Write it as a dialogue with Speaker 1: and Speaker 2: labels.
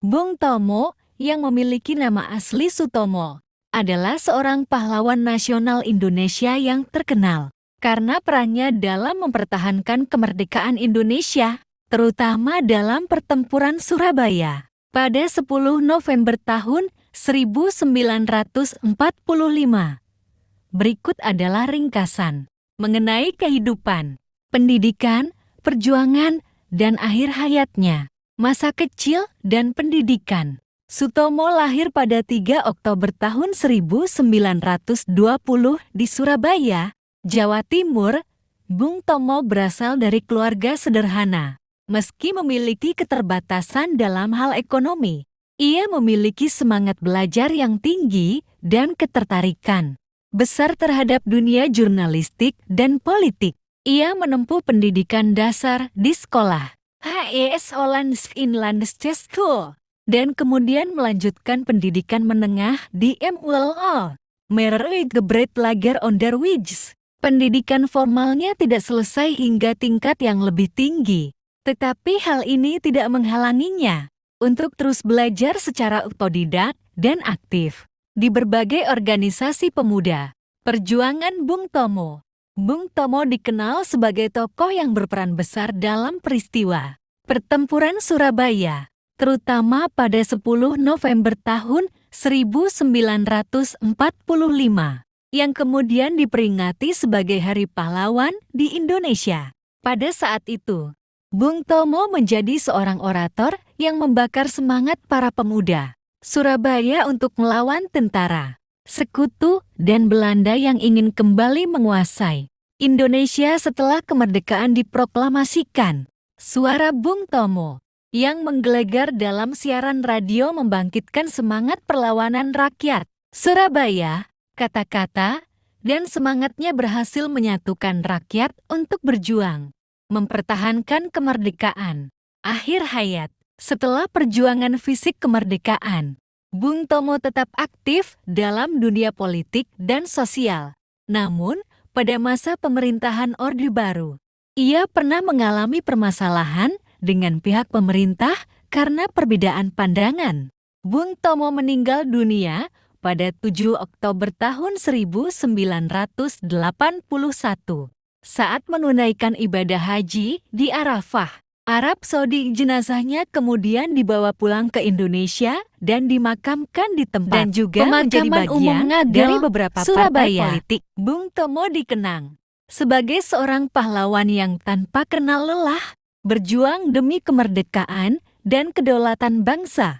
Speaker 1: Bung Tomo, yang memiliki nama asli Sutomo, adalah seorang pahlawan nasional Indonesia yang terkenal karena perannya dalam mempertahankan kemerdekaan Indonesia, terutama dalam pertempuran Surabaya pada 10 November tahun 1945. Berikut adalah ringkasan mengenai kehidupan, pendidikan, perjuangan, dan akhir hayatnya. Masa kecil dan pendidikan. Sutomo lahir pada 3 Oktober tahun 1920 di Surabaya, Jawa Timur. Bung Tomo berasal dari keluarga sederhana. Meski memiliki keterbatasan dalam hal ekonomi, ia memiliki semangat belajar yang tinggi dan ketertarikan besar terhadap dunia jurnalistik dan politik. Ia menempuh pendidikan dasar di sekolah HES Hollands Inlands School dan kemudian melanjutkan pendidikan menengah di MULO, Meerwijgebreid Lager Onderwijs. Pendidikan formalnya tidak selesai hingga tingkat yang lebih tinggi, tetapi hal ini tidak menghalanginya untuk terus belajar secara otodidak dan aktif di berbagai organisasi pemuda. Perjuangan Bung Tomo. Bung Tomo dikenal sebagai tokoh yang berperan besar dalam peristiwa pertempuran Surabaya, terutama pada 10 November tahun 1945, yang kemudian diperingati sebagai Hari Pahlawan di Indonesia. Pada saat itu, Bung Tomo menjadi seorang orator yang membakar semangat para pemuda Surabaya untuk melawan tentara, sekutu, dan Belanda yang ingin kembali menguasai Indonesia setelah kemerdekaan diproklamasikan. Suara Bung Tomo yang menggelegar dalam siaran radio membangkitkan semangat perlawanan rakyat Surabaya. Kata-kata dan semangatnya berhasil menyatukan rakyat untuk berjuang, mempertahankan kemerdekaan. Akhir hayat. Setelah perjuangan fisik kemerdekaan, Bung Tomo tetap aktif dalam dunia politik dan sosial. Namun, pada masa pemerintahan Orde Baru, ia pernah mengalami permasalahan dengan pihak pemerintah karena perbedaan pandangan. Bung Tomo meninggal dunia pada 7 Oktober tahun 1981 saat menunaikan ibadah haji di Arafah, Arab Saudi. Jenazahnya kemudian dibawa pulang ke Indonesia dan dimakamkan di tempat dan juga menjadi bagian dari beberapa partai politik. Bung Tomo dikenang sebagai seorang pahlawan yang tanpa kenal lelah, berjuang demi kemerdekaan dan kedaulatan bangsa.